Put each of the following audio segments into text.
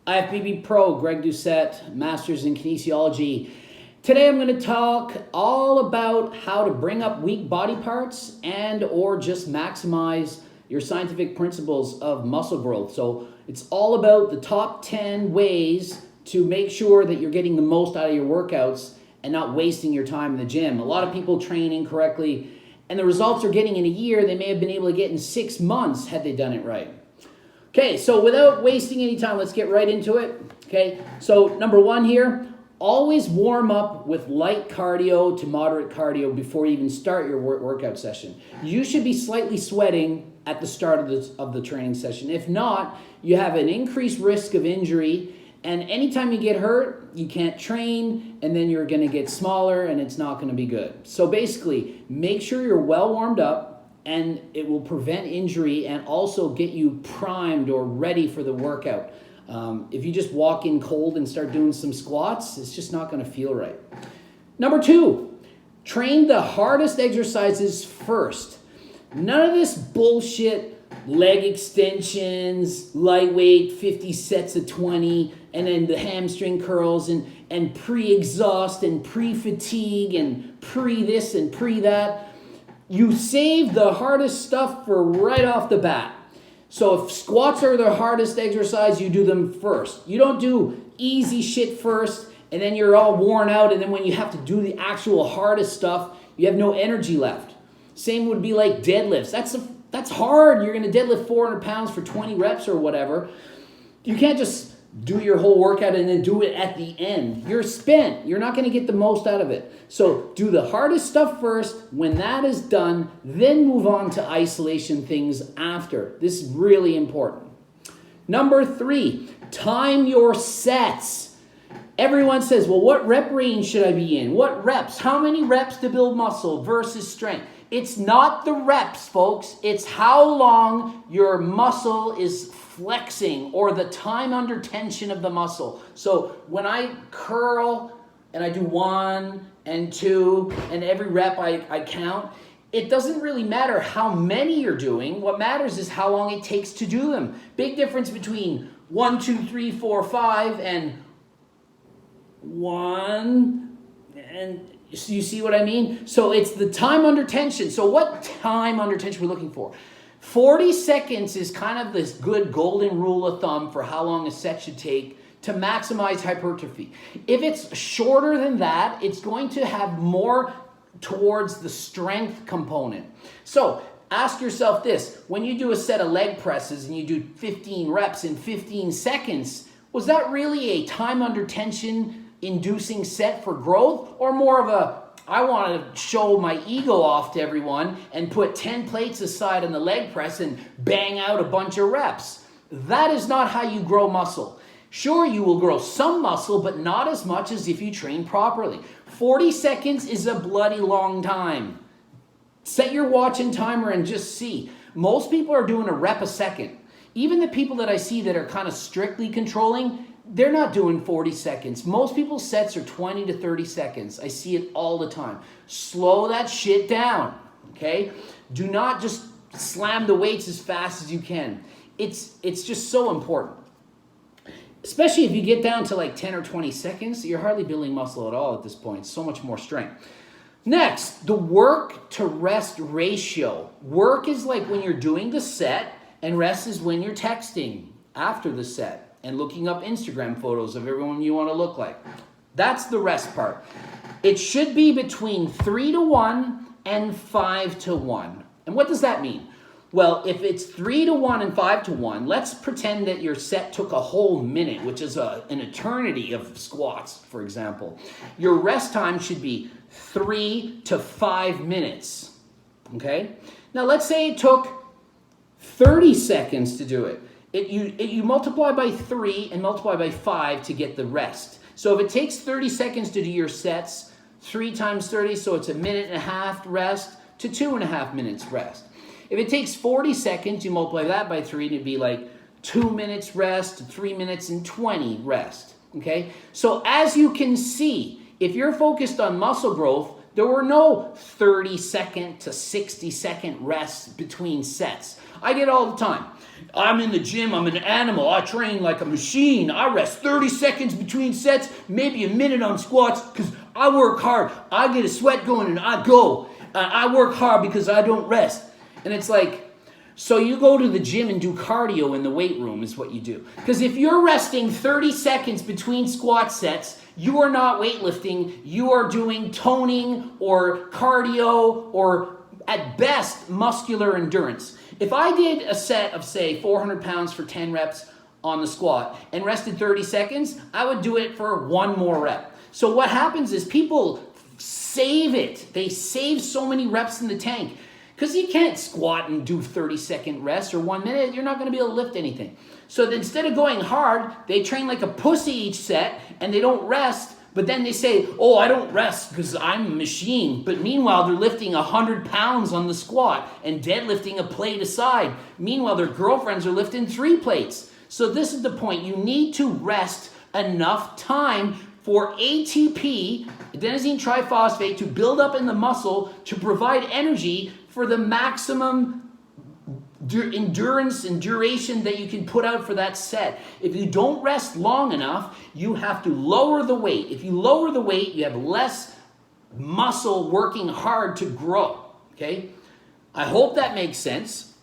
IFBB Pro, Greg Doucette, Masters in Kinesiology. Today I'm going to talk all about how to bring up weak body parts and or just maximize your scientific principles of muscle growth. So it's all about the top 10 ways to make sure that you're getting the most out of your workouts and not wasting your time in the gym. A lot of people train incorrectly, and the results they're getting in a year, they may have been able to get in 6 months had they done it right. Okay, so without wasting any time, let's get right into it. Okay, so number one here, always warm up with light cardio to moderate cardio before you even start your workout session. You should be slightly sweating at the start of the training session. If not, you have an increased risk of injury, and anytime you get hurt, you can't train, and then you're going to get smaller, and it's not going to be good. So basically, make sure you're well warmed up, and it will prevent injury and also get you primed or ready for the workout. If you just walk in cold and start doing some squats, it's just not going to feel right. Number two, train the hardest exercises first. None of this bullshit, leg extensions, lightweight, 50 sets of 20, and then the hamstring curls and pre-exhaust and pre-fatigue and pre-this and pre-that. You save the hardest stuff for right off the bat. So if squats are the hardest exercise, you do them first. You don't do easy shit first, and then you're all worn out, and then when you have to do the actual hardest stuff, you have no energy left. Same would be like deadlifts. That's hard. You're going to deadlift 400 pounds for 20 reps or whatever. You can't just do your whole workout and then do it at the end. You're spent. You're not going to get the most out of it. So do the hardest stuff first. When that is done, then move on to isolation things after. This is really important. Number three, time your sets. Everyone says, well, what rep range should I be in? What reps? How many reps to build muscle versus strength? It's not the reps, folks. It's how long your muscle is flexing or the time under tension of the muscle. So when I curl and I do 1 and 2 and every rep I count, it doesn't really matter how many you're doing. What matters is how long it takes to do them. Big difference between 1, 2, 3, 4, 5 and 1 and you see what I mean? So it's the time under tension. So what time under tension we're looking for? 40 seconds is kind of this good golden rule of thumb for how long a set should take to maximize hypertrophy. If it's shorter than that, it's going to have more towards the strength component. So ask yourself this, when you do a set of leg presses and you do 15 reps in 15 seconds, was that really a time under tension inducing set for growth, or more of a I want to show my ego off to everyone and put 10 plates aside on the leg press and bang out a bunch of reps? That is not how you grow muscle. Sure, you will grow some muscle, but not as much as if you train properly. 40 seconds is a bloody long time. Set your watch and timer and just see. Most people are doing a rep a second. Even the people that I see that are kind of strictly controlling, they're not doing 40 seconds. Most people's sets are 20 to 30 seconds. I see it all the time. Slow that shit down, okay? Do not just slam the weights as fast as you can. It's just so important. Especially if you get down to like 10 or 20 seconds, you're hardly building muscle at all at this point. So much more strength. Next, the work to rest ratio. Work is like when you're doing the set, and rest is when you're texting after the set and looking up Instagram photos of everyone you want to look like. That's the rest part. It should be between 3 to 1 and 5 to 1. And what does that mean? Well, if it's 3 to 1 and 5 to 1, let's pretend that your set took a whole minute, which is an eternity of squats, for example. Your rest time should be 3 to 5 minutes, okay? Now, let's say it took 30 seconds to do it. You multiply by 3 and multiply by 5 to get the rest. So if it takes 30 seconds to do your sets, 3 times 30, so it's 1.5 minutes rest to 2.5 minutes rest. If it takes 40 seconds, you multiply that by 3 and it'd be like 2 minutes rest to 3 minutes and 20 rest, okay? So as you can see, if you're focused on muscle growth, there were no 30-second to 60-second rests between sets. I get it all the time. I'm in the gym, I'm an animal, I train like a machine, I rest 30 seconds between sets, maybe a minute on squats, because I work hard. I get a sweat going and I go. I work hard because I don't rest. And it's like, so you go to the gym and do cardio in the weight room is what you do. Because if you're resting 30 seconds between squat sets, you are not weightlifting, you are doing toning or cardio or at best muscular endurance. If I did a set of, say, 400 pounds for 10 reps on the squat and rested 30 seconds, I would do it for one more rep. So what happens is people save it. They save so many reps in the tank because you can't squat and do 30-second rest or 1 minute. You're not going to be able to lift anything. So instead of going hard, they train like a pussy each set and they don't rest. But then they say, oh, I don't rest because I'm a machine. But meanwhile, they're lifting 100 pounds on the squat and deadlifting a plate aside. Meanwhile, their girlfriends are lifting 3 plates. So this is the point. You need to rest enough time for ATP, adenosine triphosphate, to build up in the muscle to provide energy for the maximum endurance and duration that you can put out for that set. If you don't rest long enough, you have to lower the weight. If you lower the weight, you have less muscle working hard to grow. Okay? I hope that makes sense.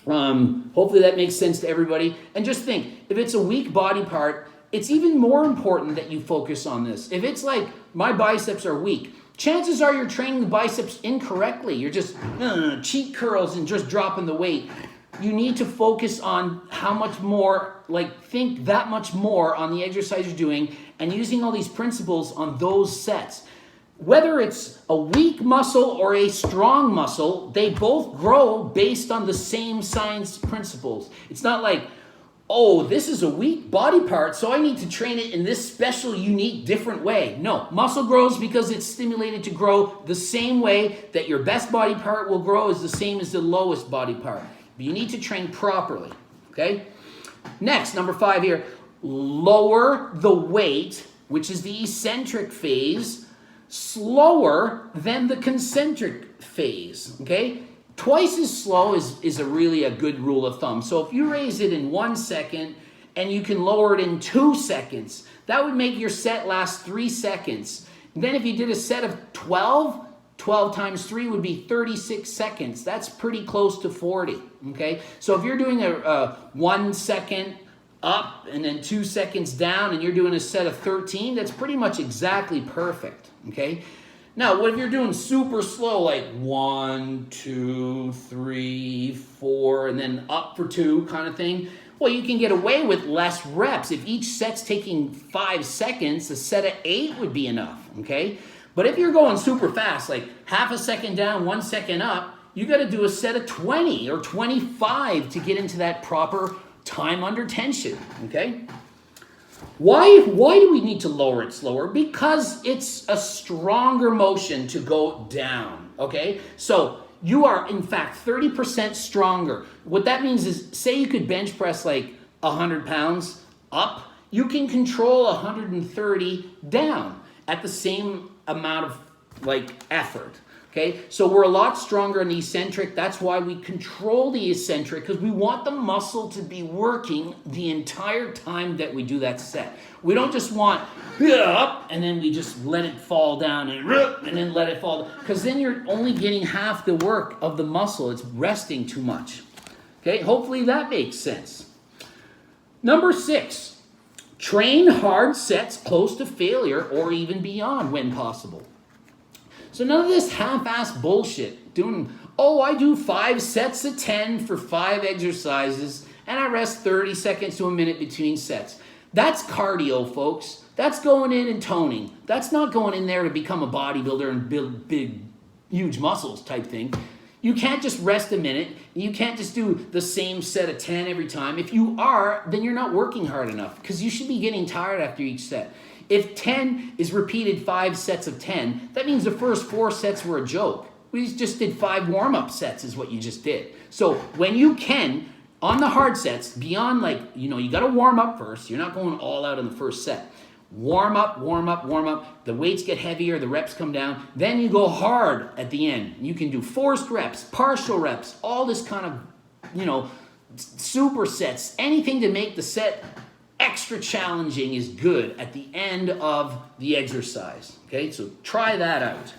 Hopefully that makes sense to everybody. And just think, if it's a weak body part, it's even more important that you focus on this. If it's like, my biceps are weak, chances are you're training the biceps incorrectly. You're just cheat curls and just dropping the weight. You need to focus on how much more, think that much more on the exercise you're doing and using all these principles on those sets. Whether it's a weak muscle or a strong muscle, they both grow based on the same science principles. It's not like, oh, this is a weak body part, so I need to train it in this special, unique, different way. No, muscle grows because it's stimulated to grow the same way that your best body part will grow is the same as the lowest body part. But you need to train properly, okay? Next, number 5 here, lower the weight, which is the eccentric phase, slower than the concentric phase, okay? Twice as slow is really a good rule of thumb. So if you raise it in 1 second and you can lower it in 2 seconds, that would make your set last 3 seconds. And then if you did a set of 12 times 3 would be 36 seconds. That's pretty close to 40, okay? So if you're doing a 1 second up and then 2 seconds down and you're doing a set of 13, that's pretty much exactly perfect, okay? Now, what if you're doing super slow, like 1, 2, 3, 4, and then up for 2 kind of thing? Well, you can get away with less reps. If each set's taking 5 seconds, a set of 8 would be enough, okay? But if you're going super fast, like half a second down, 1 second up, you got to do a set of 20 or 25 to get into that proper time under tension, okay? Why do we need to lower it slower? Because it's a stronger motion to go down, okay? So you are, in fact, 30% stronger. What that means is, say you could bench press like 100 pounds up, you can control 130 down at the same amount of effort. Okay, so we're a lot stronger in the eccentric. That's why we control the eccentric, because we want the muscle to be working the entire time that we do that set. We don't just want up and then we just let it fall down and then let it fall down, because then you're only getting half the work of the muscle. It's resting too much. Okay, hopefully that makes sense. Number 6, train hard sets close to failure or even beyond when possible. So none of this half-ass bullshit. I do 5 sets of 10 for 5 exercises and I rest 30 seconds to a minute between sets. That's cardio, folks. That's going in and toning. That's not going in there to become a bodybuilder and build big, huge muscles type thing. You can't just rest a minute. You can't just do the same set of 10 every time. If you are, then you're not working hard enough, because you should be getting tired after each set. If 10 is repeated 5 sets of 10, that means the first 4 sets were a joke. We just did 5 warm-up sets is what you just did. So when you can, on the hard sets, beyond you got to warm up first. You're not going all out in the first set. Warm up, warm up, warm up. The weights get heavier, the reps come down. Then you go hard at the end. You can do forced reps, partial reps, all this kind of supersets, anything to make the set extra challenging is good at the end of the exercise. Okay, so try that out.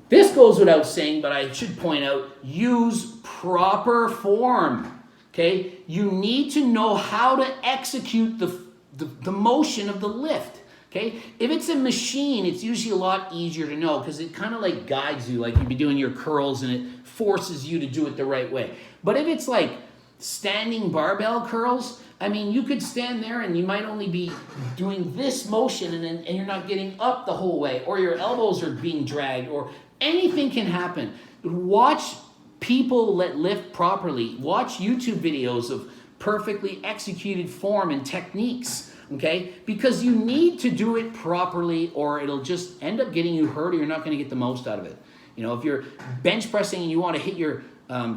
This goes without saying, but I should point out, use proper form. Okay, you need to know how to execute the motion of the lift. Okay, if it's a machine, it's usually a lot easier to know because it kind of like guides you, like you'd be doing your curls and it forces you to do it the right way. But if it's like standing barbell curls, I mean, you could stand there and you might only be doing this motion and you're not getting up the whole way, or your elbows are being dragged, or anything can happen. Watch people that lift properly. Watch YouTube videos of perfectly executed form and techniques, okay? Because you need to do it properly or it'll just end up getting you hurt or you're not going to get the most out of it. If you're bench pressing and you want to hit your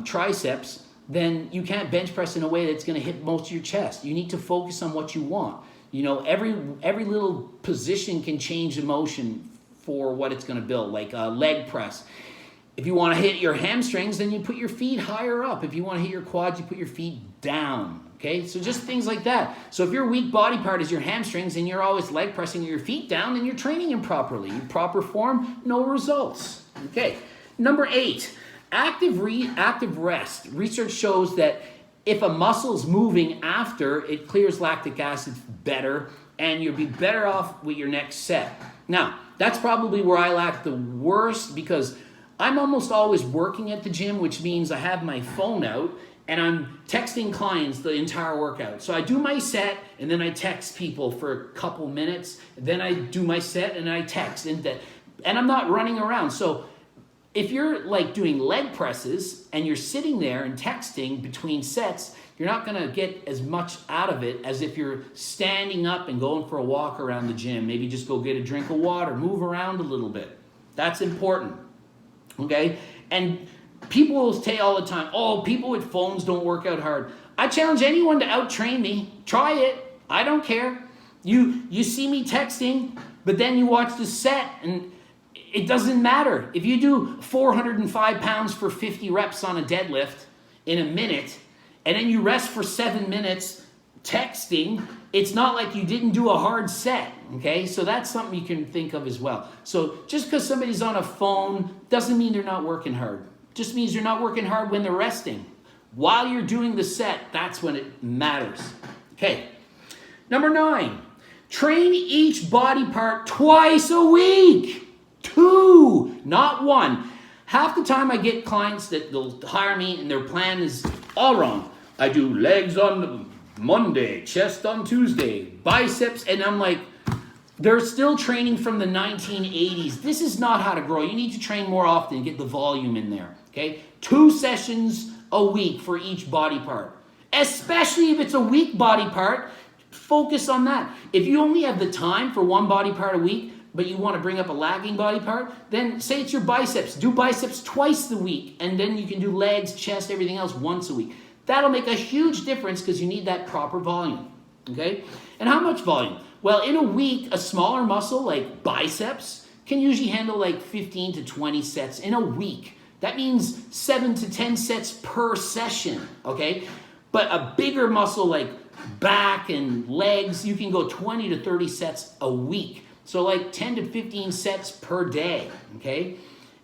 triceps, then you can't bench press in a way that's going to hit most of your chest. You need to focus on what you want. Every little position can change the motion for what it's going to build, like a leg press. If you want to hit your hamstrings, then you put your feet higher up. If you want to hit your quads, you put your feet down. Okay, so just things like that. So if your weak body part is your hamstrings and you're always leg pressing your feet down, then you're training improperly. Proper form, no results. Okay, number 8. Active rest. Research shows that if a muscle's moving after, it clears lactic acid better, and you'll be better off with your next set. Now, that's probably where I lack the worst because I'm almost always working at the gym, which means I have my phone out and I'm texting clients the entire workout. So I do my set and then I text people for a couple minutes. Then I do my set and I text. And I'm not running around. So if you're like doing leg presses and you're sitting there and texting between sets, you're not going to get as much out of it as if you're standing up and going for a walk around the gym. Maybe just go get a drink of water, move around a little bit. That's important. Okay? And people will say all the time, oh, people with phones don't work out hard. I challenge anyone to out-train me. Try it. I don't care. You see me texting, but then you watch the set and it doesn't matter. If you do 405 pounds for 50 reps on a deadlift in a minute, and then you rest for 7 minutes texting, it's not like you didn't do a hard set, okay? So that's something you can think of as well. So just because somebody's on a phone doesn't mean they're not working hard. Just means you're not working hard when they're resting. While you're doing the set, that's when it matters. Okay, number 9, train each body part twice a week. 2, not 1. Half the time I get clients that they'll hire me and their plan is all wrong. I do legs on Monday, chest on Tuesday, biceps, and I'm like, they're still training from the 1980s. This is not how to grow. You need to train more often, get the volume in there, okay? 2 sessions a week for each body part. Especially if it's a weak body part, focus on that. If you only have the time for 1 body part a week, but you want to bring up a lagging body part, then say it's your biceps. Do biceps twice a week, and then you can do legs, chest, everything else once a week. That'll make a huge difference because you need that proper volume, okay? And how much volume? Well, in a week, a smaller muscle like biceps can usually handle like 15 to 20 sets in a week. That means 7 to 10 sets per session, okay? But a bigger muscle like back and legs, you can go 20 to 30 sets a week. So like 10 to 15 sets per day, okay?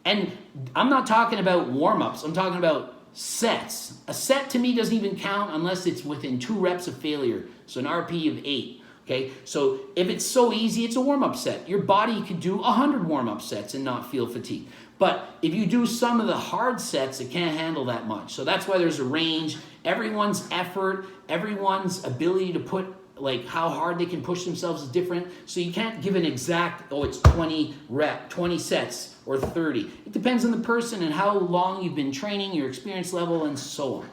And I'm not talking about warm-ups. I'm talking about sets. A set to me doesn't even count unless it's within 2 reps of failure. So an RP of 8, okay? So if it's so easy, it's a warm-up set. Your body could do 100 warm-up sets and not feel fatigued. But if you do some of the hard sets, it can't handle that much. So that's why there's a range. Everyone's effort, everyone's ability to put like how hard they can push themselves is different. So you can't give an exact, oh, it's 20 sets or 30. It depends on the person and how long you've been training, your experience level, and so on.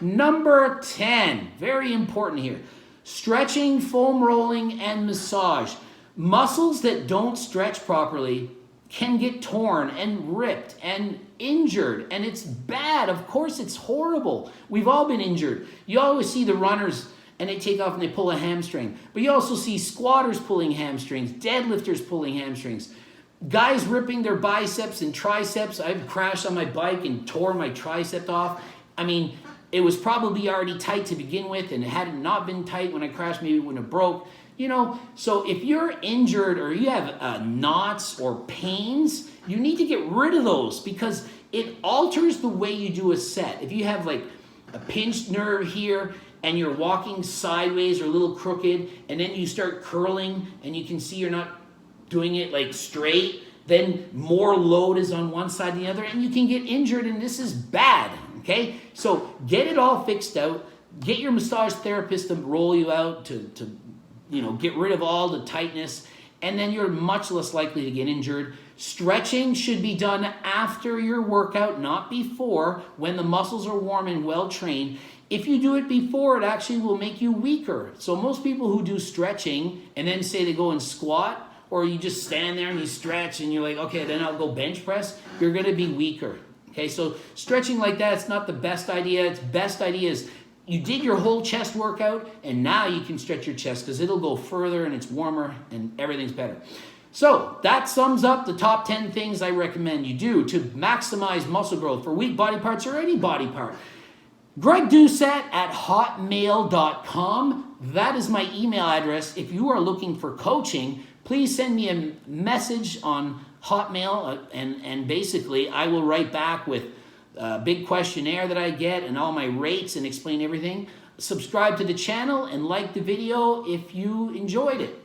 Number 10, very important here. Stretching, foam rolling, and massage. Muscles that don't stretch properly can get torn and ripped and injured, and it's bad. Of course, it's horrible. We've all been injured. You always see the runners and they take off and they pull a hamstring. But you also see squatters pulling hamstrings, deadlifters pulling hamstrings, guys ripping their biceps and triceps. I've crashed on my bike and tore my tricep off. I mean, it was probably already tight to begin with, and had it not been tight when I crashed, maybe it wouldn't have broke. You know, so if you're injured or you have knots or pains, you need to get rid of those because it alters the way you do a set. If you have like a pinched nerve here and you're walking sideways or a little crooked, and then you start curling and you can see you're not doing it like straight, then more load is on one side than the other, and you can get injured, and this is bad, okay? So get it all fixed out. Get your massage therapist to roll you out to get rid of all the tightness, and then you're much less likely to get injured. Stretching should be done after your workout, not before, when the muscles are warm and well trained. If you do it before, it actually will make you weaker. So most people who do stretching and then say they go and squat, or you just stand there and you stretch and you're like, okay, then I'll go bench press, you're gonna be weaker. Okay, so stretching like that, it's not the best idea. Its best idea is you did your whole chest workout and now you can stretch your chest because it'll go further and it's warmer and everything's better. So that sums up the top 10 things I recommend you do to maximize muscle growth for weak body parts or any body part. Greg Doucette at hotmail.com. That is my email address. If you are looking for coaching, please send me a message on Hotmail, and basically I will write back with a big questionnaire that I get and all my rates and explain everything. Subscribe to the channel and like the video if you enjoyed it.